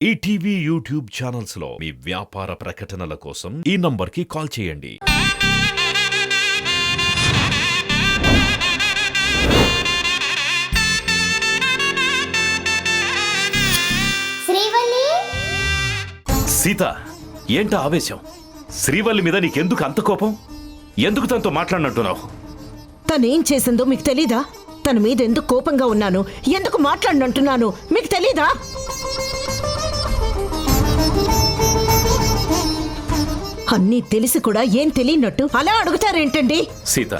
ETV YouTube channels లో మీ వ్యాపార ప్రకటనల కోసం ఈ నంబర్కి కాల్ చేయండి. సీత, ఏంట ఆవేశం? శ్రీవల్లి మీద నీకెందుకు అంత కోపం? ఎందుకు తనతో మాట్లాడినట్టున్నావు? తనేం చేసిందో మీకు తెలీదా? తన మీద ఎందుకు కోపంగా ఉన్నాను, ఎందుకు మాట్లాడినంటున్నాను మీకు తెలీదా? అన్నీ తెలిసి కూడా ఏం తెలియనట్టు అలా అడుగుతారేంటండి? సీత,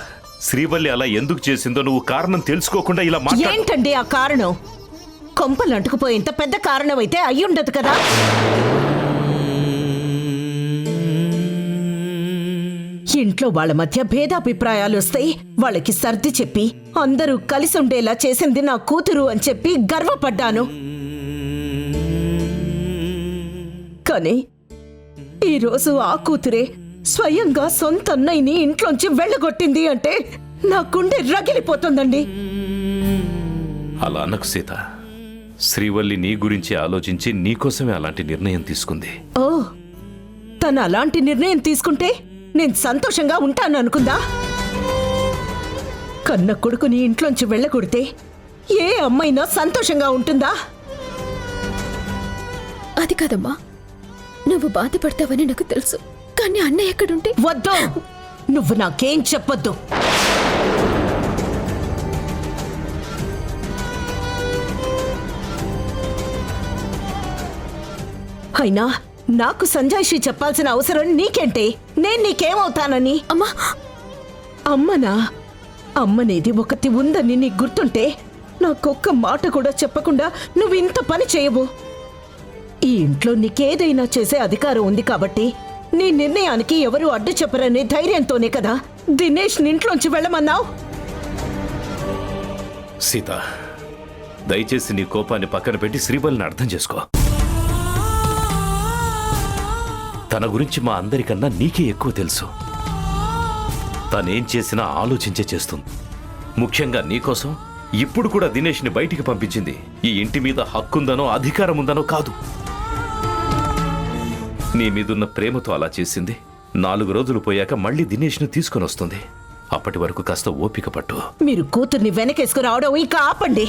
శ్రీవల్లి అలా ఎందుకు చేసిందో నువ్వు కారణం తెలుసుకోకుండా ఇలా ఏంటండి ఆ కారణం? కొంపలు అంటుకుపోయేంత పెద్ద కారణం అయితే అయ్యుండదు కదా. ఇంట్లో వాళ్ళ మధ్య భేదాభిప్రాయాలు వస్తాయి. వాళ్ళకి సర్ది చెప్పి అందరూ కలిసి ఉండేలా చేసింది నా కూతురు అని చెప్పి గర్వపడ్డాను. కానీ ఈరోజు ఆ కూతురే స్వయంగా సొంత అన్నయ్యని ఇంట్లోంచి వెళ్ళగొట్టింది అంటే నా గుండె రగిలిపోతుందండి. అలా అనకు సీత. శ్రీవల్లి నీ గురించి ఆలోచించి నీకోసమే అలాంటి నిర్ణయం తీసుకుంది. ఓ, తను అలాంటి నిర్ణయం తీసుకుంటే నేను సంతోషంగా ఉంటాను అనుకుందా? కన్న కొడుకుని ఇంట్లోంచి వెళ్ళగొడితే ఏ అమ్మైనా సంతోషంగా ఉంటుందా? అది కాదమ్మా, నువ్వు బాధపడతావని నాకు తెలుసు. కానీ అన్నయ్య ఎక్కడుంటే? వద్దు, నువ్వు నాకేం చెప్పొద్దు. అయినా నాకు సంజాయిషి చెప్పాల్సిన అవసరం నీకేంటి? నేను నీకేమవుతానని? అమ్మా, అమ్మనా? అమ్మనేది ఒకటి ఉందని నీకు గుర్తుంటే నాకొక్క మాట కూడా చెప్పకుండా నువ్వు ఇంత పని చేయవు. ఈ ఇంట్లో నీకేదైనా చేసే అధికారం ఉంది కాబట్టి నీ నిర్ణయానికి ఎవరు అడ్డు చెప్పరనే ధైర్యంతోనే కదా దినేష్ ఇంట్లోంచి వెళ్ళమన్నావు. సీత, దయచేసి నీ కోపాన్ని పక్కన పెట్టి శ్రీవల్లిని అర్థం చేసుకో. తన గురించి మా అందరికన్నా నీకే ఎక్కువ తెలుసు. తనేం చేసినా ఆలోచించే చేస్తుంది. ముఖ్యంగా నీకోసం ఇప్పుడు కూడా దినేష్ని బయటికి పంపించింది ఈ ఇంటి మీద హక్కుందనో అధికారం ఉందనో కాదు. నీ మీదున్న ప్రేమతో అలా చేసింది. 4 రోజులు పోయాక మళ్ళీ దినేష్ను తీసుకొని వస్తుంది. అప్పటి వరకు కాస్త ఓపిక పట్టు. మీరు కూతుర్ని వెనకేసుకు రావడం ఇంకా ఆపండి.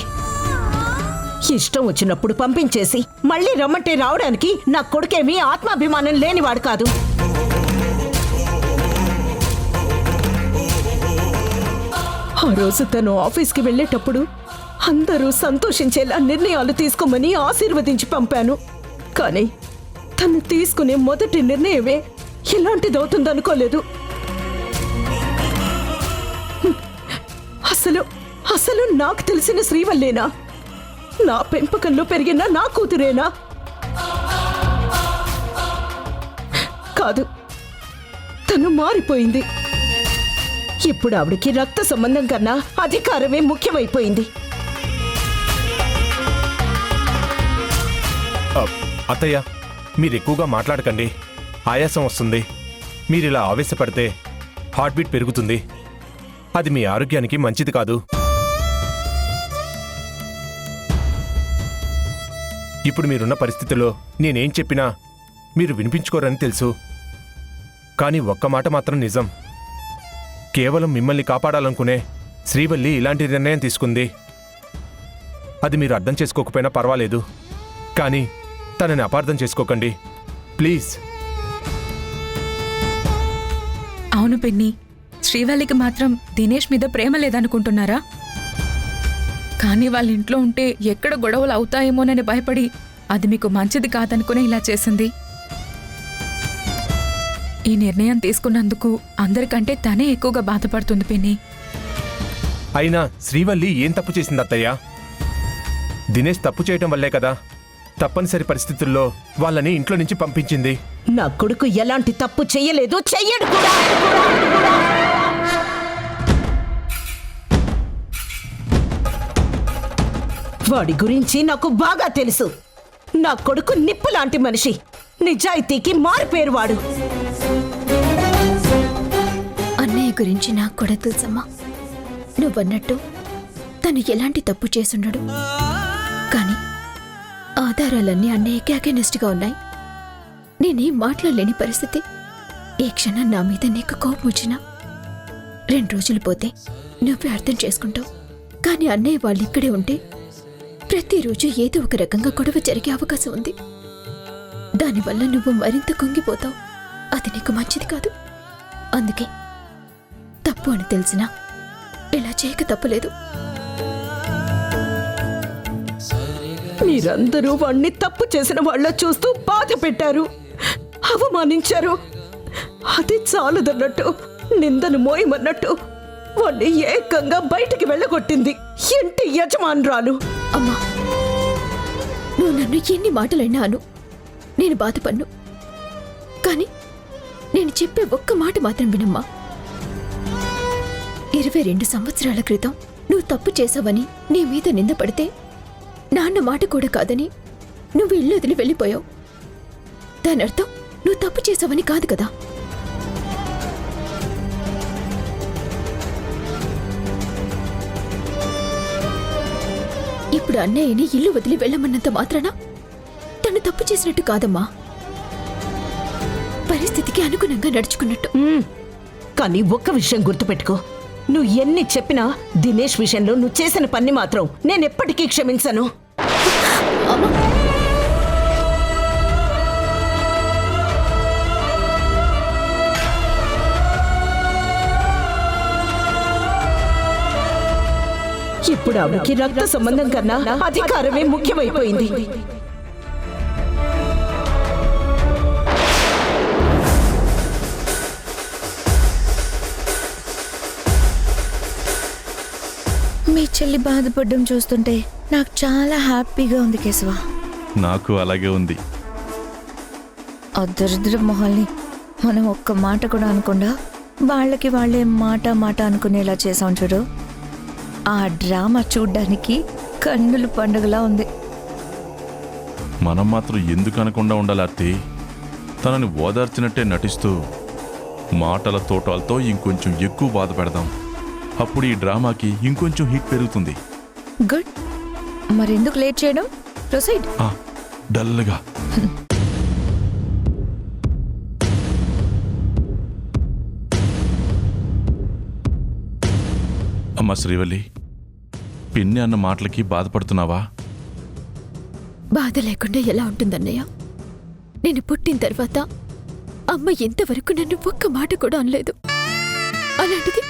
ఇష్టం వచ్చినప్పుడు పంపించేసి మళ్ళీ రమ్మంటే రావడానికి నా కొడుకేమీ ఆత్మాభిమానం లేనివాడు కాదు. ఆ రోజు తను ఆఫీస్కి వెళ్ళేటప్పుడు అందరూ సంతోషించేలా నిర్ణయాలు తీసుకోమని ఆశీర్వదించి పంపాను. కానీ తను తీసుకునే మొదటి నిర్ణయమే ఇలాంటిదవుతుందనుకోలేదు. అసలు నాకు తెలిసిన శ్రీవల్లేనా? నా పెంపకంలో పెరిగిన నా కూతురేనా? కాదు, తను మారిపోయింది. ఇప్పుడు ఆవిడికి రక్త సంబంధం కన్నా అధికారమే ముఖ్యమైపోయింది. అత్తయ్య, మీరు ఎక్కువగా మాట్లాడకండి. ఆయాసం వస్తుంది. మీరిలా ఆవేశపడితే హార్ట్ బీట్ పెరుగుతుంది. అది మీ ఆరోగ్యానికి మంచిది కాదు. ఇప్పుడు మీరున్న పరిస్థితిలో నేనేం చెప్పినా మీరు వినిపించుకోరని తెలుసు. కానీ ఒక్క మాట మాత్రం నిజం. కేవలం మిమ్మల్ని కాపాడాలనుకునే శ్రీవల్లి ఇలాంటి నిర్ణయం తీసుకుంది. అది మీరు అర్థం చేసుకోకపోయినా పర్వాలేదు, కానీ తనని అపార్థం చేసుకోకండి ప్లీజ్. అవును పిన్ని, శ్రీవల్లికి మాత్రం దినేష్ మీద ప్రేమ లేదనుకుంటున్నారా? కానీ వాళ్ళ ఇంట్లో ఉంటే ఎక్కడ గొడవలు అవుతాయేమోనని భయపడి అది మీకు మంచిది కాదనుకుని ఇలా చేసింది. ఈ నిర్ణయం తీసుకున్నందుకు అందరికంటే తనే ఎక్కువగా బాధపడుతుంది పిన్ని. అయినా శ్రీవల్లి ఏం తప్పు చేసింది అత్తయ్య? దినేష్ తప్పు చేయటం వల్లే కదా తప్పనిసరి పరిస్థితుల్లో వాళ్ళని ఇంట్లో నుంచి పంపించింది. నా కొడుకు ఎలాంటి తప్పు చెయ్యలేదు, చెయ్యడు కూడా. వాడి గురించి నాకు బాగా తెలుసు. నా కొడుకు నిప్పు లాంటి మనిషి, నిజాయితీకి మారిపోయారు వాడు. అన్నయ్య గురించి నాకు కూడా తెలుసమ్మా. నువ్వన్నట్టు తను ఎలాంటి తప్పు చేసుండడు. కానీ ఆధారాలన్నీ అన్నయ్యకి అగెనిస్ట్గా ఉన్నాయి. నేనేం మాట్లాడలేని పరిస్థితి. ఏ క్షణం నా మీద నీకు కోపం వచ్చినా 2 రోజులు పోతే నువ్వే అర్థం చేసుకుంటావు. కానీ అన్నయ్య వాళ్ళు ఇక్కడే ఉంటే ప్రతిరోజు ఏదో ఒక రకంగా గొడవ జరిగే అవకాశం ఉంది. దానివల్ల నువ్వు మరింత కుంగిపోతావు. అది నీకు మంచిది కాదు. అందుకే తప్పు అని తెలిసినా ఇలా చేయక తప్పలేదు. మీరందరూ వాణ్ణి తప్పు చేసిన వాళ్ళ చూస్తూ బాధ పెట్టారు, అవమానించారు. అది చాలదన్నట్టు నిందను మోయమన్నట్టు వాణ్ణి ఏకంగా బయటికి వెళ్ళగొట్టింది ఇంటి యజమానురాలు. అమ్మా, నువ్వు నన్ను ఎన్ని మాటలైనా అను, నేను బాధపడ్ను. కానీ నేను చెప్పే ఒక్క మాట మాత్రం వినమ్మా. 22 సంవత్సరాల క్రితం నువ్వు తప్పు చేశావని నీ మీద నింద పడితే నాన్న మాట కూడా కాదని నువ్వు ఇల్లు వదిలి వెళ్ళిపోయావు. దానర్థం నువ్వు తప్పు చేశావని కాదు కదా. ఇప్పుడు అన్నయ్యని ఇల్లు వదిలి వెళ్ళమన్నంత మాత్రాన తను తప్పు చేసినట్టు కాదమ్మా, పరిస్థితికి అనుగుణంగా నడుచుకున్నట్టు. కానీ ఒక్క విషయం గుర్తుపెట్టుకో, నువ్వు ఎన్ని చెప్పినా దినేష్ విషయంలో నువ్వు చేసిన పని మాత్రం నేనెప్పటికీ క్షమించను. ఇప్పుడు ఆవిడకి రక్త సంబంధం కన్నా అధికారమే ముఖ్యమైపోయింది. మీ చెల్లి బాధపడడం చూస్తుంటే నాకు చాలా హ్యాపీగా ఉంది కేశవ. నాకు అలాగే ఉంది. ఆ దరిద్ర మొహాల్ని మనం ఒక్క మాట కూడా అనకుండా వాళ్ళకి వాళ్ళే మాట మాట అనుకునేలా చేసాం చూడు. ఆ డ్రామా చూడ్డానికి కన్నుల పండుగలా ఉంది. మనం మాత్రం ఎందుకు అనకుండా ఉండాలి అత్తి? తనని ఓదార్చినట్టే నటిస్తూ మాటల తోటాలతో ఇంకొంచెం ఎక్కువ బాధ పెడదాం. అప్పుడు ఈ డ్రామాకి ఇంకొంచెం హిట్ పెరుగుతుంది. గుడ్. మరెందుకు లేట్ చేయడం? ప్రొసీడ్. డల్గా అమ్మా శ్రీవల్లి, పిన్ని అన్న మాటలకి బాధపడుతున్నావా? బాధ లేకుండా ఎలా ఉంటుందన్నయ్య? నేను పుట్టిన తర్వాత అమ్మ ఇంతవరకు నన్ను ఒక్క మాట కూడా అనలేదు. అలాంటిది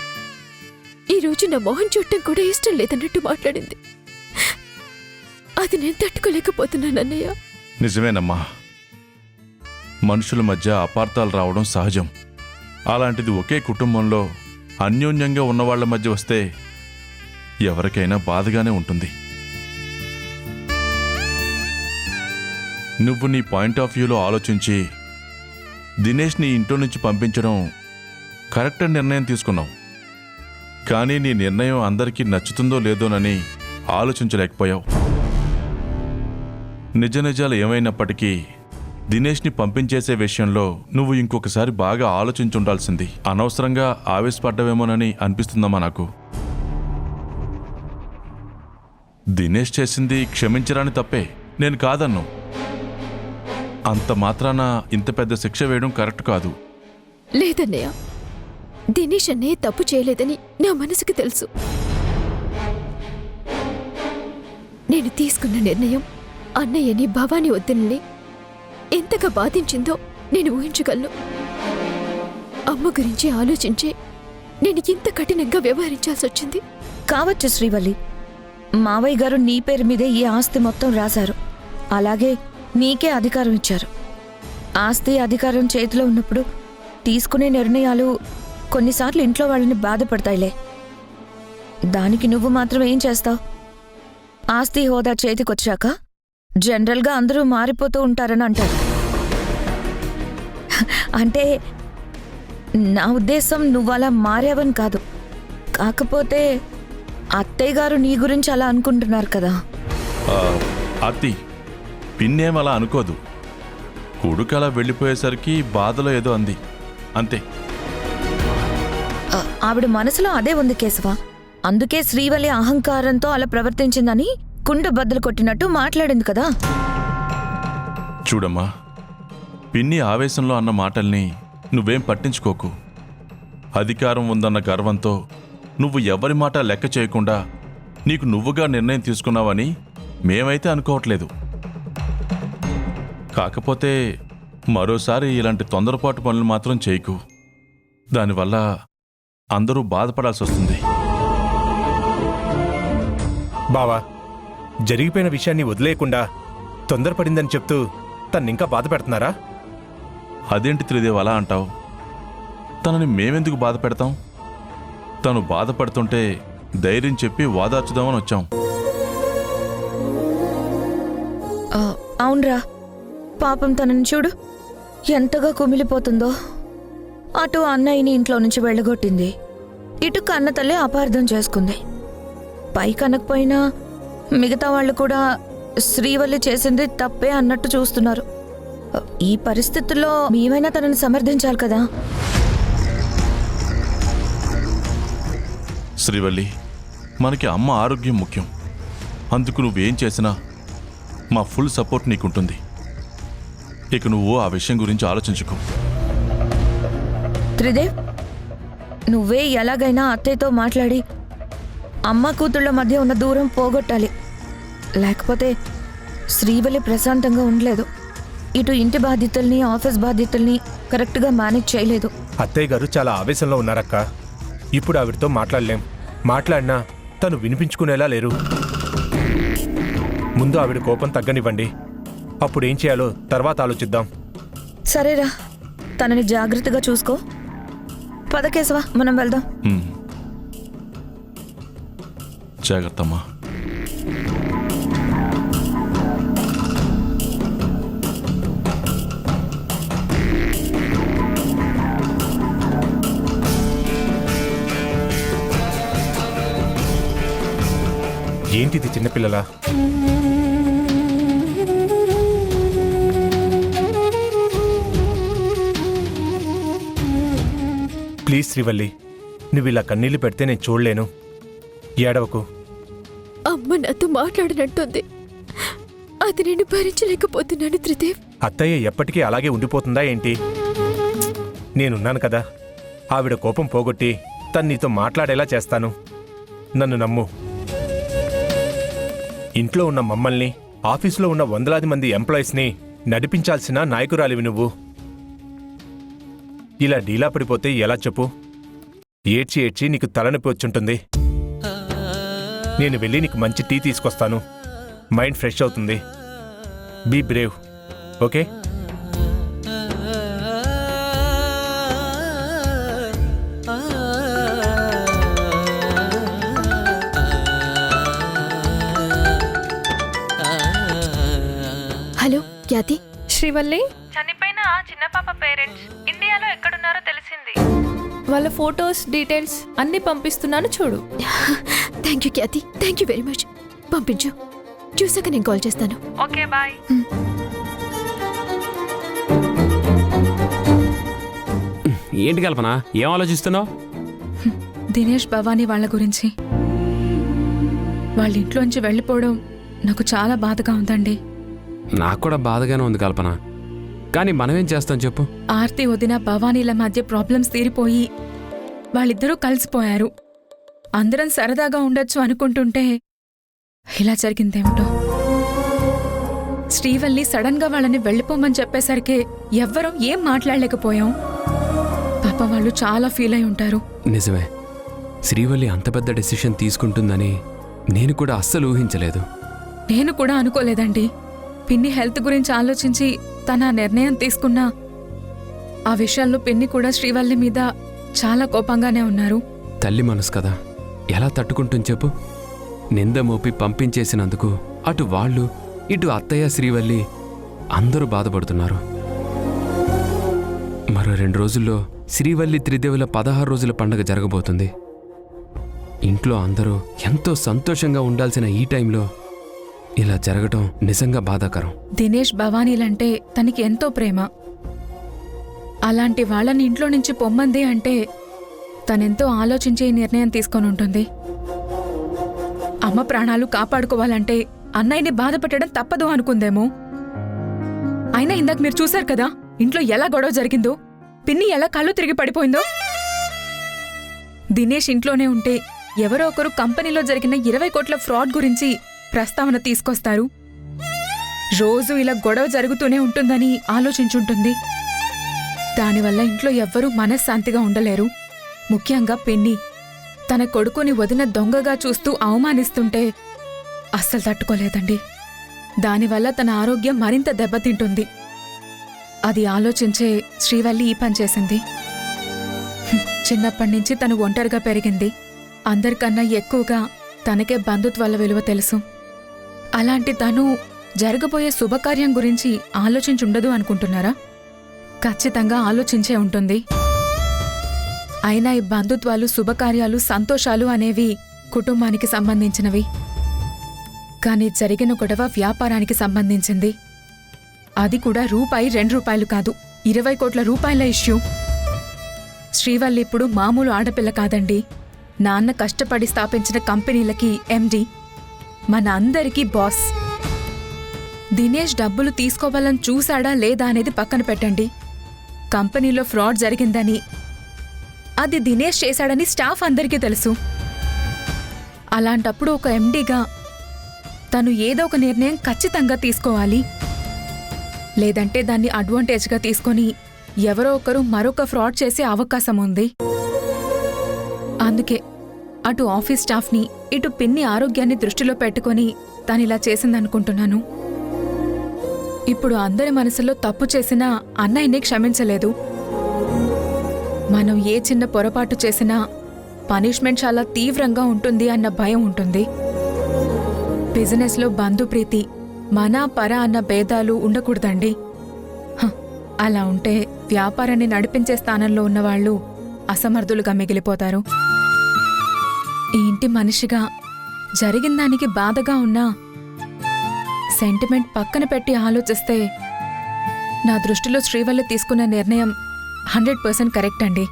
ఈరోజు నా మొహం చూడటం కూడా ఇష్టం లేదన్నట్టు మాట్లాడింది. అది నేను తట్టుకోలేకపోతున్నానన్నయ్య. నిజమేనమ్మా, మనుషుల మధ్య అపార్థాలు రావడం సహజం. అలాంటిది ఒకే కుటుంబంలో అన్యోన్యంగా ఉన్నవాళ్ల మధ్య వస్తే ఎవరికైనా బాధగానే ఉంటుంది. నువ్వు నీ పాయింట్ ఆఫ్ వ్యూలో ఆలోచించి దినేష్ని ఇంట్లో నుంచి పంపించడం కరెక్ట్ నిర్ణయం తీసుకున్నావు. కానీ నీ నిర్ణయం అందరికీ నచ్చుతుందో లేదోనని ఆలోచించలేకపోయావు. నిజ నిజాలు ఏమైనప్పటికీ దినేష్ని పంపించేసే విషయంలో నువ్వు ఇంకొకసారి బాగా ఆలోచించుండాల్సింది. అనవసరంగా ఆవేశపడ్డవేమోనని అనిపిస్తుందమ్మా నాకు. దినేష్ చేసింది క్షమించరాని తప్పే, నేను కాదన్ను. అంత మాత్రాన ఇంత పెద్ద శిక్ష వేయడం కరెక్ట్ కాదు. లేదన్నయ్య, దినేష్ అన్నయ్య తప్పు చేయలేదని నా మనసుకు తెలుసు. నేను తీసుకున్న నిర్ణయం అన్నయ్యని భవానీ వద్దని ఎంతగా బాధించిందో నేను ఊహించగలను. అమ్మ గురించి ఆలోచించి నేను ఇంత కఠినంగా వ్యవహరించాల్సి వచ్చింది. కావచ్చు శ్రీవల్లి, మావయ్య గారు నీ పేరు మీదే ఈ ఆస్తి మొత్తం రాశారు. అలాగే నీకే అధికారం ఇచ్చారు. ఆస్తి అధికారం చేతిలో ఉన్నప్పుడు తీసుకునే నిర్ణయాలు కొన్నిసార్లు ఇంట్లో వాళ్ళని బాధపడతాయిలే. దానికి నువ్వు మాత్రం ఏం చేస్తావు? ఆస్తి హోదా చేతికొచ్చాక జనరల్గా అందరూ మారిపోతూ ఉంటారని అంటారు. అంటే నా ఉద్దేశం నువ్వలా మారావని కాదు. కాకపోతే అత్తయ్య గారు నీ గురించి అలా అనుకుంటున్నారు కదా. అత్తి, పిన్నేం అలా అనుకోదు. కొడుకు అలా వెళ్ళిపోయేసరికి బాధలో ఏదో అంది అంతే. ఆవిడ మనసులో అదే ఉంది కేశవ. అందుకే శ్రీవల్లి అహంకారంతో అలా ప్రవర్తించిందని కుండ బద్దలు కొట్టినట్టు మాట్లాడింది కదా. చూడమ్మా, పిన్ని ఆవేశంలో అన్న మాటల్ని నువ్వేం పట్టించుకోకు. అధికారం ఉందన్న గర్వంతో నువ్వు ఎవరి మాట లెక్క చేయకుండా నీకు నువ్వుగా నిర్ణయం తీసుకున్నావని మేమైతే అనుకోవట్లేదు. కాకపోతే మరోసారి ఇలాంటి తొందరపాటు పనులు మాత్రం చేయకు. దానివల్ల అందరూ బాధపడాల్సి వస్తుంది. బావా, జరిగిపోయిన విషయాన్ని వదిలేయకుండా తొందరపడిందని చెప్తూ తన్నింకా బాధ పెడుతున్నారా? అదేంటి త్రిదేవ్ అలా అంటావు? తనని మేమెందుకు బాధ పెడతాం? తను బాధపడుతుంటే ధైర్యం చెప్పి వాదార్చుదామని వచ్చాం. అవునరా, పాపం తనని చూడు ఎంతగా కుమిలిపోతుందో. అటు అన్నయ్యని ఇంట్లో నుంచి వెళ్ళగొట్టింది, ఇటు కన్న తల్లి అపార్థం చేసుకుంది. పై కనకపోయినా మిగతా వాళ్ళు కూడా శ్రీవల్లి చేసింది తప్పే అన్నట్టు చూస్తున్నారు. ఈ పరిస్థితుల్లో మేమైనా తనని సమర్థించాలి కదా. శ్రీవల్లి, మనకి అమ్మ ఆరోగ్యం ముఖ్యం. అందుకు నువ్వేం చేసినా మా ఫుల్ సపోర్ట్ నీకుంటుంది. ఇక నువ్వు ఆ విషయం గురించి ఆలోచించుకో. త్రిదేవ్, నువ్వే ఎలాగైనా అత్తయ్యతో మాట్లాడి అమ్మ కూతుళ్ళ మధ్య ఉన్న దూరం పోగొట్టాలి. లేకపోతే శ్రీవల్లి ప్రశాంతంగా ఉండలేదు. ఇటు ఇంటి బాధ్యతల్ని ఆఫీస్ బాధ్యతల్ని కరెక్ట్గా మేనేజ్ చేయలేదు. అత్తయ్య గారు చాలా ఆవేశంలో ఉన్నారక్క. ఇప్పుడు ఆవిడతో మాట్లాడలేం. మాట్లాడినా తను వినిపించుకునేలా లేరు. ముందు ఆవిడ కోపం తగ్గనివ్వండి. అప్పుడేం చేయాలో తర్వాత ఆలోచిద్దాం. సరేరా, తనని జాగ్రత్తగా చూసుకో. పద కేశవ, మనం వెళ్దాం. జాగ్రత్తమ్మా. ఏంటిది చిన్నపిల్లలా? ప్లీజ్ శ్రీవల్లి, నువ్వు ఇలా కన్నీళ్లు పెడితే నేను చూడలేను. ఏడవకు. అమ్మ నాతో మాట్లాడినట్టుంది. అది నేను భరించలేకపోతున్నాను త్రిదేవ్. అత్తయ్య ఎప్పటికీ అలాగే ఉండిపోతుందా ఏంటి? నేనున్నాను కదా. ఆవిడ కోపం పోగొట్టి తను నీతో మాట్లాడేలా చేస్తాను. నన్ను నమ్ము. ఇంట్లో ఉన్న మమ్మల్ని, ఆఫీసులో ఉన్న వందలాది మంది ఎంప్లాయీస్ని నడిపించాల్సిన నాయకురాలివి నువ్వు. ఇలా డీలా పడిపోతే ఎలా చెప్పు? ఏడ్చి ఏడ్చి నీకు తలనొప్పి వచ్చుంటుంది. నేను వెళ్ళి నీకు మంచి టీ తీసుకొస్తాను. మైండ్ ఫ్రెష్ అవుతుంది. Be brave, okay? Hello Khyathi. Srivalli, చనిపోయిన ఆ చిన్న పాప పేరెంట్స్ ఇండియాలో ఎక్కడున్నారో తెలిసింది. వాళ్ళ ఫొటోస్ డీటెయిల్స్ అన్నీ పంపిస్తున్నాను, చూడు. Thank you Khyathi, thank you very much. పంపించు, చూసాక నేను కాల్ చేస్తాను. Okay bye. ఏంటి కల్పన, ఏం ఆలోచిస్తున్నావు? దినేష్ భవానీ వాళ్ళ గురించి. వాళ్ళ ఇంట్లోంచి వెళ్ళిపోవడం నాకు చాలా బాధగా ఉందండి. నాకు కూడా బాధగానే ఉంది కల్పన, కానీ మనమేం చేస్తాం చెప్పు? ఆర్తి వదిన భవానీల మధ్య ప్రాబ్లమ్స్ తీరిపోయి వాళ్ళిద్దరూ కలిసిపోయారు. అందరం సరదాగా ఉండొచ్చు అనుకుంటుంటే ఇలా జరిగిందేమిటో. శ్రీవల్లి సడన్ గా వాళ్ళని వెళ్ళిపోమని చెప్పేసరికి ఎవ్వరం ఏం మాట్లాడలేకపోయాం. పాప వాళ్ళు చాలా ఫీల్ అయి ఉంటారు. నిజమే, శ్రీవల్లి అంత పెద్ద డెసిషన్ తీసుకుంటుందని నేను కూడా అస్సలు ఊహించలేదు. నేను కూడా అనుకోలేదండి. పిన్ని హెల్త్ గురించి ఆలోచించి తన నిర్ణయం తీసుకున్నా ఆ విషయాల్లో పిన్ని కూడా శ్రీవల్లి మీద చాలా కోపంగానే ఉన్నారు. తల్లి మనసు కదా, ఎలా తట్టుకుంటుంది చెప్పు? నింద మోపి పంపించేసినందుకు అటు వాళ్ళు, ఇటు అత్తయ్య శ్రీవల్లి అందరూ బాధపడుతున్నారు. మరో 2 రోజుల్లో శ్రీవల్లి త్రిదేవుల 16 రోజుల పండగ జరగబోతుంది. ఇంట్లో అందరూ ఎంతో సంతోషంగా ఉండాల్సిన ఈ టైంలో ఇలా జరగటం నిజంగా బాధాకరం. దినేష్ భవానీలంటే తనకి ఎంతో ప్రేమ. అలాంటి వాళ్ళని ఇంట్లో నుంచి పొమ్మంది అంటే తనెంతో ఆలోచించి ఈ నిర్ణయం తీసుకొని ఉంటుంది. అమ్మ ప్రాణాలు కాపాడుకోవాలంటే అన్నయ్యని బాధ పెట్టడం తప్పదు అనుకుందేమో. అయినా ఇందాక మీరు చూశారు కదా ఇంట్లో ఎలా గొడవ జరిగిందో, పిన్ని ఎలా కళ్ళు తిరిగి పడిపోయిందో. దినేష్ ఇంట్లోనే ఉంటే ఎవరో ఒకరు కంపెనీలో జరిగిన 20 కోట్ల ఫ్రాడ్ గురించి ప్రస్తావన తీసుకొస్తారు. రోజు ఇలా గొడవ జరుగుతూనే ఉంటుందని ఆలోచించుంటుంది. దానివల్ల ఇంట్లో ఎవ్వరూ మనశ్శాంతిగా ఉండలేరు. ముఖ్యంగా పెన్ని తన కొడుకుని వదిన దొంగగా చూస్తూ అవమానిస్తుంటే అస్సలు తట్టుకోలేదండి. దానివల్ల తన ఆరోగ్యం మరింత దెబ్బతింటుంది. అది ఆలోచించే శ్రీవల్లి ఈ పని చేసింది. చిన్నప్పటినుంచి తను ఒంటరిగా పెరిగింది. అందరికన్నా ఎక్కువగా తనకే బంధుత్వాల విలువ తెలుసు. అలాంటి తను జరగబోయే శుభకార్యం గురించి ఆలోచించుండదు అనుకుంటున్నారా? ఖచ్చితంగా ఆలోచించే ఉంటుంది. అయినా ఈ బంధుత్వాలు, శుభకార్యాలు, సంతోషాలు అనేవి కుటుంబానికి సంబంధించినవి. కానీ జరిగిన గొడవ వ్యాపారానికి సంబంధించింది. అది కూడా రూపాయి 2 రూపాయలు కాదు, 20 కోట్ల రూపాయల ఇష్యూ. శ్రీవల్లి ఇప్పుడు మామూలు ఆడపిల్ల కాదండి. నాన్న కష్టపడి స్థాపించిన కంపెనీలకి ఎండి, మన అందరికీ బాస్. దినేష్ డబ్బులు తీసుకోవాలని చూశాడా లేదా అనేది పక్కన పెట్టండి. కంపెనీలో ఫ్రాడ్ జరిగిందని, అది దినేష్ చేశాడని స్టాఫ్ అందరికీ తెలుసు. అలాంటప్పుడు ఒక ఎండీగా తను ఏదో ఒక నిర్ణయం ఖచ్చితంగా తీసుకోవాలి. లేదంటే దాన్ని అడ్వాంటేజ్గా తీసుకొని ఎవరో ఒకరు మరొక ఫ్రాడ్ చేసే అవకాశం ఉంది. అందుకే అటు ఆఫీస్ స్టాఫ్ని, ఇటు పిన్ని ఆరోగ్యాన్ని దృష్టిలో పెట్టుకొని తనిలా చేసిందనుకుంటున్నాను. ఇప్పుడు అందరి మనసులో తప్పు చేసినా అన్నయ్యని క్షమించలేదు. మనం ఏ చిన్న పొరపాటు చేసినా పనిష్మెంట్ చాలా తీవ్రంగా ఉంటుంది అన్న భయం ఉంటుంది. బిజినెస్లో బంధుప్రీతి, మన పర అన్న భేదాలు ఉండకూడదండి. అలా ఉంటే వ్యాపారాన్ని నడిపించే స్థానంలో ఉన్నవాళ్లు అసమర్థులుగా మిగిలిపోతారు. ఈ ఇంటి మనిషిగా జరిగిన దానికి బాధగా ఉన్నా సెంటిమెంట్ పక్కన పెట్టి ఆలోచిస్తే నా దృష్టిలో శ్రీవల్లి తీసుకున్న నిర్ణయం 100% కరెక్ట్ అండి.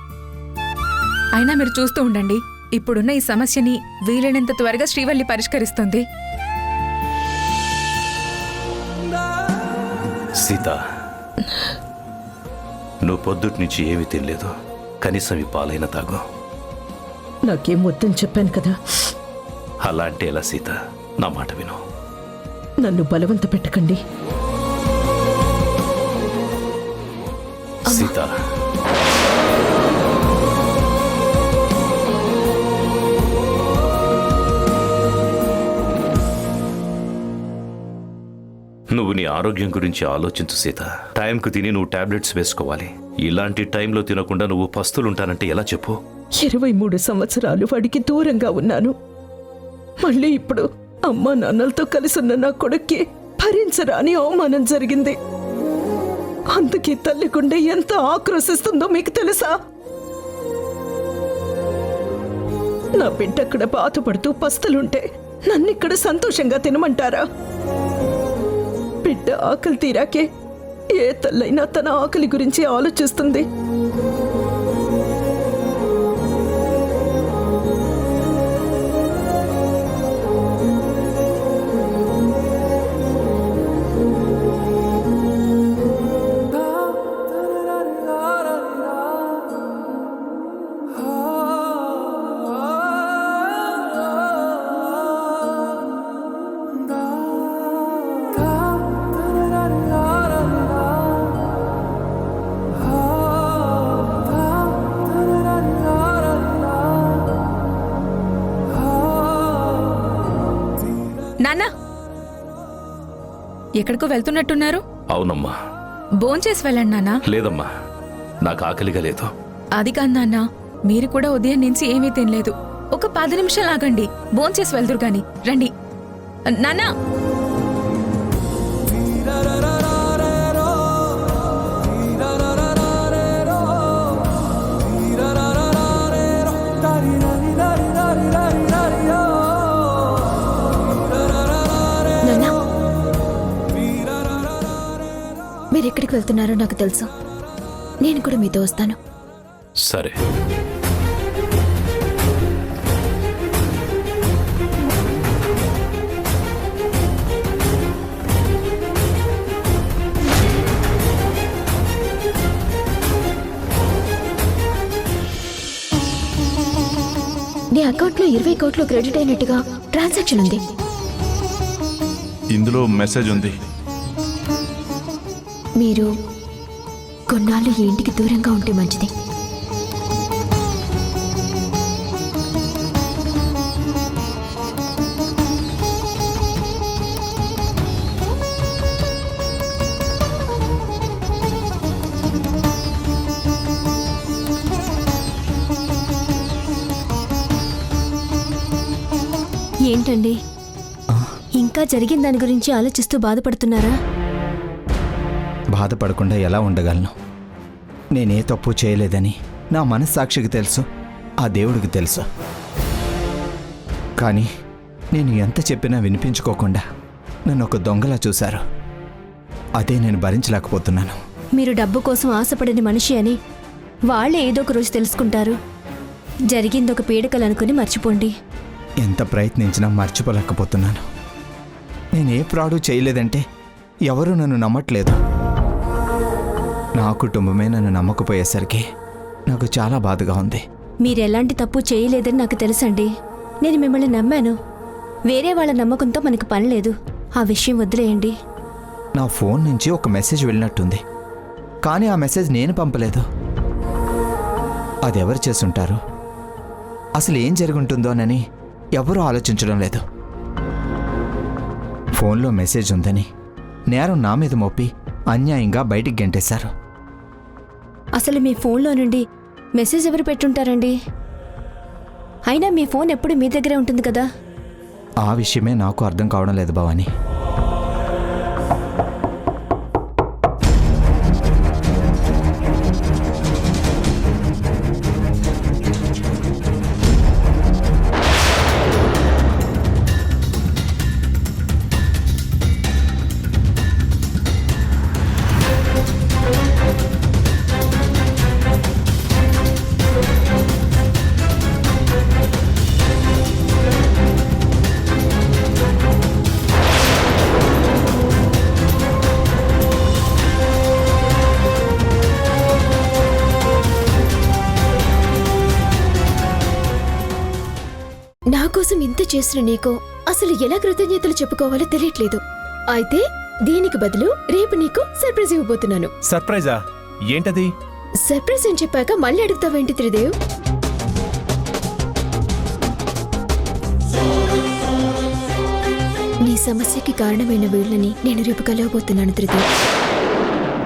అయినా మీరు చూస్తూ ఉండండి, ఇప్పుడున్న ఈ సమస్యని వీలైనంత త్వరగా శ్రీవల్లి పరిష్కరిస్తుంది. సీత, నువ్వు పొద్దుటి నుంచి ఏమీ తినలేదు. కనీసం ఈ పాలైన తాగు. నాకేం వద్దని చెప్పాను కదా. అలా అంటే ఎలా సీత? నా మాట విను. నన్ను బలవంత పెట్టకండి. సీత, నువ్వు నీ ఆరోగ్యం గురించి ఆలోచించు సీత. టైంకు తిని నువ్వు టాబ్లెట్స్ వేసుకోవాలి. ఇలాంటి టైంలో తినకుండా నువ్వు పస్తులుంటానంటే ఎలా చెప్పు? 23 సంవత్సరాలు వాడికి దూరంగా ఉన్నాను. మళ్ళీ ఇప్పుడు అమ్మా నాన్నలతో కలిసున్న నా కొడుక్కి భరించరాని అవమానం జరిగింది. అందుకే తల్లి గుండె ఎంత ఆక్రోశిస్తుందో మీకు తెలుసా? నా బిడ్డ అక్కడ బాధపడుతూ పస్తులుంటే నన్నిక్కడ సంతోషంగా తినమంటారా? బిడ్డ ఆకలి తీరాకే ఏ తల్లైనా తన ఆకలి గురించి ఆలోచిస్తుంది. నాన్నా, ఎక్కడికో వెళ్తున్నట్టున్నారు? అవునమ్మా. భోంచేసి వెళ్ళండి నాన్నా. లేదమ్మా, నాకు ఆకలిగా లేదు. అది కాదు నాన్నా, మీరు కూడా ఉదయం నుంచి ఏమీ తినలేదు. ఒక 10 నిమిషాలు ఆగండి, భోంచేసి వెళ్దురు గాని. రండి నాన్నా. మీరెక్కడికి వెళ్తున్నారో నాకు తెలుసు. నేను కూడా మీతో వస్తాను. సరే. అకౌంట్లో 20 కోట్లు క్రెడిట్ అయినట్టుగా ట్రాన్సాక్షన్ ఉంది. ఇందులో మెసేజ్ ఉంది. మీరు కొన్నాళ్ళు ఈ ఇంటికి దూరంగా ఉంటే మంచిది. ఏంటండి, ఇంకా జరిగిన దాని గురించి ఆలోచిస్తూ బాధపడుతున్నారా? బాధపడకుండా ఎలా ఉండగలను? నేనే తప్పు చేయలేదని నా మనస్సాక్షికి తెలుసు, ఆ దేవుడికి తెలుసు. కానీ నేను ఎంత చెప్పినా వినిపించుకోకుండా నన్ను ఒక దొంగలా చూశారు. అదే నేను భరించలేకపోతున్నాను. మీరు డబ్బు కోసం ఆశపడని మనిషి అని వాళ్ళే ఏదో ఒక రోజు తెలుసుకుంటారు. జరిగిందొక పీడకలనుకుని మర్చిపోండి. ఎంత ప్రయత్నించినా మర్చిపోలేకపోతున్నాను. నేనే ఫ్రాడు చేయలేదంటే ఎవరూ నన్ను నమ్మట్లేదు. నా కుటుంబమే నన్ను నమ్మకపోయేసరికి నాకు చాలా బాధగా ఉంది. మీరెలాంటి తప్పు చేయలేదని నాకు తెలుసండి. నేను మిమ్మల్ని నమ్మాను. వేరే వాళ్ళ నమ్మకంతో మనకు పని లేదు. ఆ విషయం వదిలేయండి. నా ఫోన్ నుంచి ఒక మెసేజ్ వెళ్ళినట్టుంది, కానీ ఆ మెసేజ్ నేను పంపలేదు. అదెవరు చేసుంటారు? అసలు ఏం జరుగుంటుందోనని ఎవరూ ఆలోచించడం లేదు. ఫోన్లో మెసేజ్ ఉందని నేరం నా మీద మోపి అన్యాయంగా బయటికి గెంటేశారు. అసలు మీ ఫోన్లో నుండి మెసేజ్ ఎవరు పెట్టుంటారండి? అయినా మీ ఫోన్ ఎప్పుడు మీ దగ్గరే ఉంటుంది కదా. ఆ విషయమే నాకు అర్థం కావడం లేదు భవాని. నా కోసం ఇంత చేసిన నీకు అసలు ఎలా కృతజ్ఞతలు చెప్పుకోవాలో తెలియట్లేదు. అయితే దీనికి బదులు రేపు నీకు సర్ప్రైజ్ ఇవ్వబోతున్నాను. సర్ప్రైజా? ఏంటది? సర్ప్రైజ్ అని చెప్పాక మళ్ళీ అడుగుతావేంటి త్రిదేవ్? నీ సమస్యకి కారణమైన వీళ్ళని నేను రేపు కలవబోతున్నాను త్రిదేవ్.